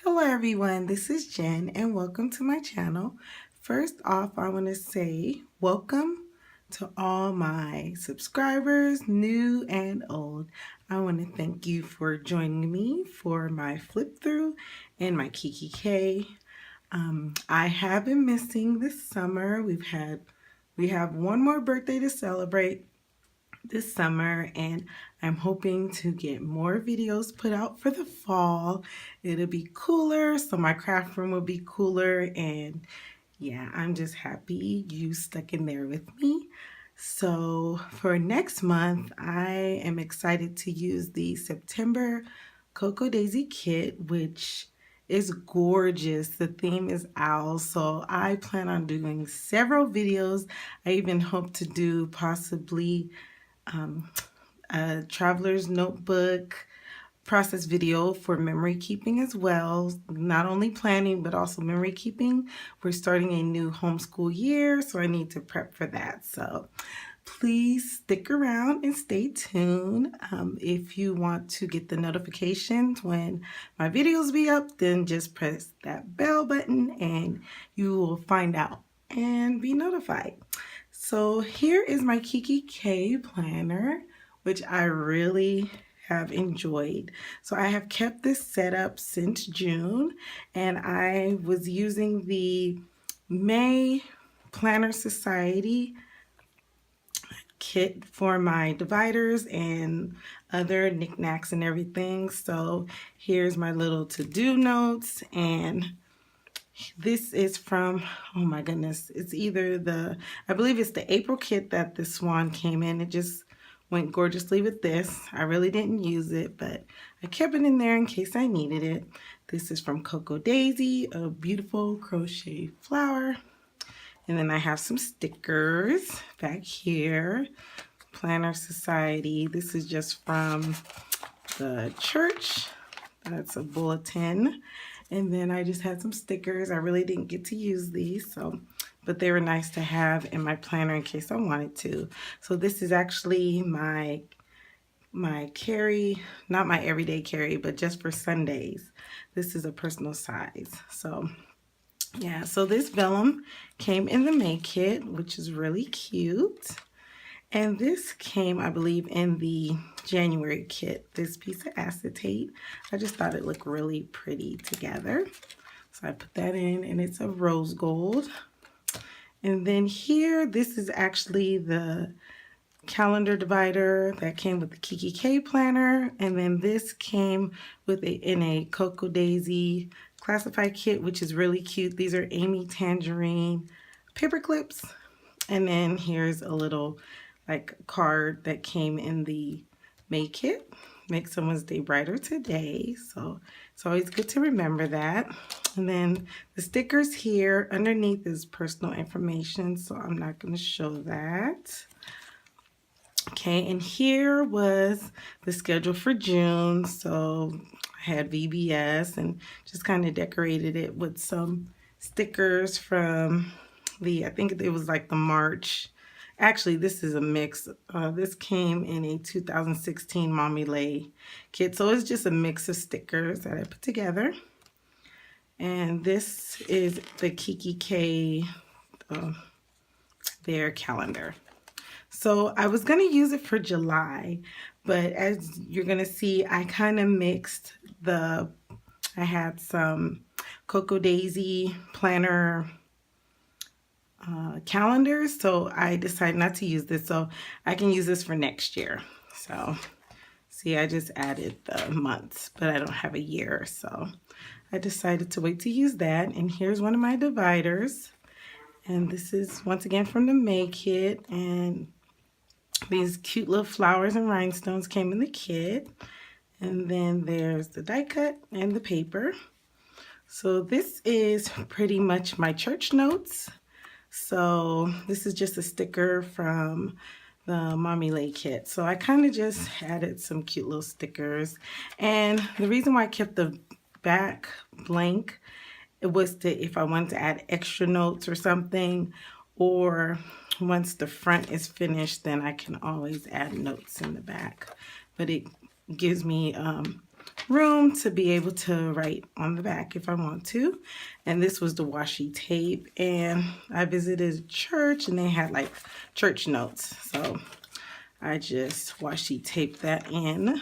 Hello everyone, this is Jen and welcome to my channel. First off, I want to say welcome to all my subscribers, new and old. I want to thank you for joining me for my flip through and my Kikki.K. I have been missing this summer. We have one more birthday to celebrate this summer, and I'm hoping to get more videos put out for the fall. It'll be cooler, so my craft room will be cooler, and yeah, I'm just happy you stuck in there with me. So for next month, I am excited to use the September Cocoa Daisy kit, which is gorgeous. The theme is owls, so I plan on doing several videos. I even hope to do possibly a traveler's notebook process video for memory keeping as well. Not only planning, but also memory keeping. We're starting a new homeschool year, so I need to prep for that. So please stick around and stay tuned. If you want to get the notifications when my videos be up, then just press that bell button and you will find out and be notified. So here is my Kikki.K planner, which I really have enjoyed. So I have kept this set up since June, and I was using the May Planner Society kit for my dividers and other knickknacks and everything. So here's my little to-do notes, and this is from, oh my goodness, it's either I believe it's the April kit that the swan came in. It just went gorgeously with this. I really didn't use it, but I kept it in there in case I needed it. This is from Cocoa Daisy, a beautiful crochet flower. And then I have some stickers back here. Planner Society. This is just from the church. That's a bulletin. And then I just had some stickers. I really didn't get to use these, but they were nice to have in my planner in case I wanted to. So this is actually my carry, not my everyday carry, but just for Sundays. This is a personal size. So yeah, so this vellum came in the May kit, which is really cute. And this came, I believe, in the January kit, this piece of acetate. I just thought it looked really pretty together. So I put that in, and it's a rose gold. And then here, this is actually the calendar divider that came with the Kikki.K planner. And then this came with in a Cocoa Daisy classified kit, which is really cute. These are Amy Tangerine paper clips. And then here's a little card that came in the May kit. Make someone's day brighter today. So it's always good to remember that. And then the stickers here underneath is personal information, so I'm not going to show that. Okay, and here was the schedule for June. So I had VBS and just kind of decorated it with some stickers from I think it was like the March. Actually, this is a mix. This came in a 2016 Mommy Lay kit. So it's just a mix of stickers that I put together. And this is the Kikki.K their calendar. So I was going to use it for July, but as you're going to see, I kind of mixed I had some Cocoa Daisy planner calendars, so I decided not to use this, so I can use this for next year. So see, I just added the months, but I don't have a year, so I decided to wait to use that. And here's one of my dividers, and this is once again from the May kit, and these cute little flowers and rhinestones came in the kit. And then there's the die cut and the paper. So this is pretty much my church notes. So this is just a sticker from the Mommy Lay kit. So I kind of just added some cute little stickers. And the reason why I kept the back blank, it was if I wanted to add extra notes or something, or once the front is finished, then I can always add notes in the back. But it gives me room to be able to write on the back if I want to. And this was the washi tape, and I visited a church and they had like church notes, so I just washi taped that in.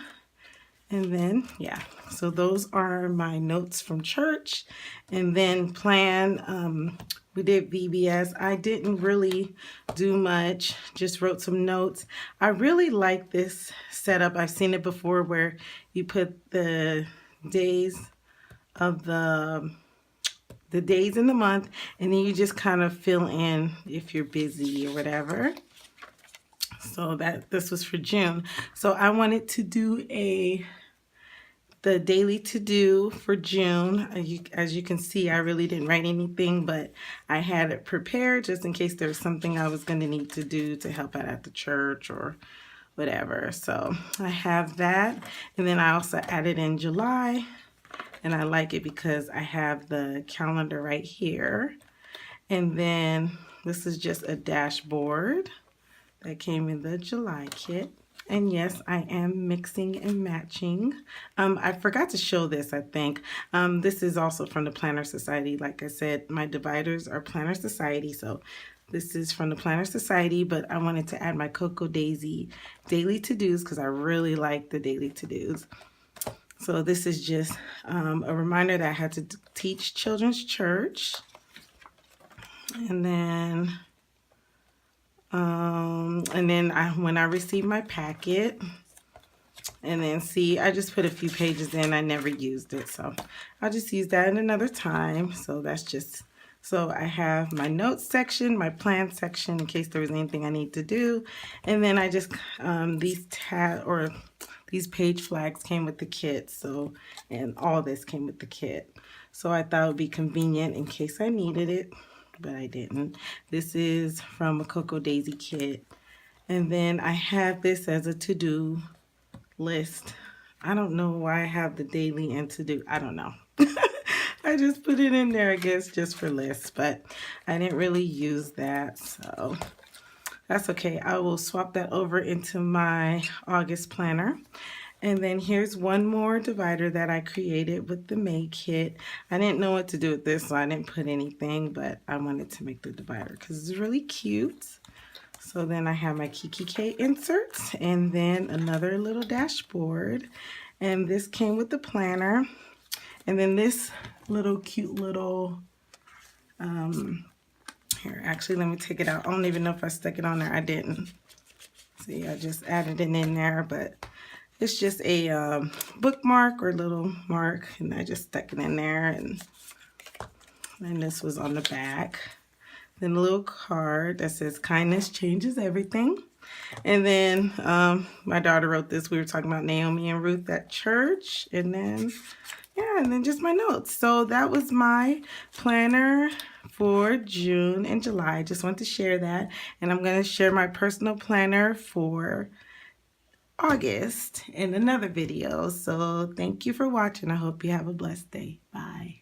And then, yeah, so those are my notes from church. And then we did VBS. I didn't really do much, just wrote some notes. I really like this setup. I've seen it before where you put the days of the days in the month, and then you just kind of fill in if you're busy or whatever. So this was for June. So I wanted to do the daily to-do for June. As you can see, I really didn't write anything, but I had it prepared just in case there was something I was going to need to do to help out at the church or whatever. So I have that. And then I also added in July, and I like it because I have the calendar right here. And then this is just a dashboard that came in the July kit. And yes, I am mixing and matching. I forgot to show this, I think. This is also from the Planner Society. Like I said, my dividers are Planner Society, so this is from the Planner Society, but I wanted to add my Cocoa Daisy daily to-dos because I really like the daily to-dos. So this is just a reminder that I had to teach children's church. And then when I received my packet, and then see, I just put a few pages in. I never used it, so I'll just use that in another time. So that's just, so I have my notes section, my plan section in case there was anything I need to do. And then I just, these page flags came with the kit, so, and all this came with the kit. So I thought it would be convenient in case I needed it, but I didn't. This is from a Cocoa Daisy kit. And then I have this as a to-do list. I don't know why I have the daily and to-do. I don't know. I just put it in there, I guess, just for lists, but I didn't really use that, so that's okay. I will swap that over into my August planner. And then here's one more divider that I created with the May kit. I didn't know what to do with this, so I didn't put anything, but I wanted to make the divider because it's really cute. So then I have my Kikki.K inserts, and then another little dashboard. And this came with the planner. And then this little cute little, here, actually, let me take it out. I don't even know if I stuck it on there. I didn't. See, I just added it in there, but it's just a bookmark or little mark, and I just stuck it in there, and this was on the back. Then a little card that says kindness changes everything. And then my daughter wrote this. We were talking about Naomi and Ruth at church. And then, yeah, and then just my notes. So that was my planner for June and July. I just want to share that. And I'm going to share my personal planner for August in another video. So thank you for watching. I hope you have a blessed day. Bye.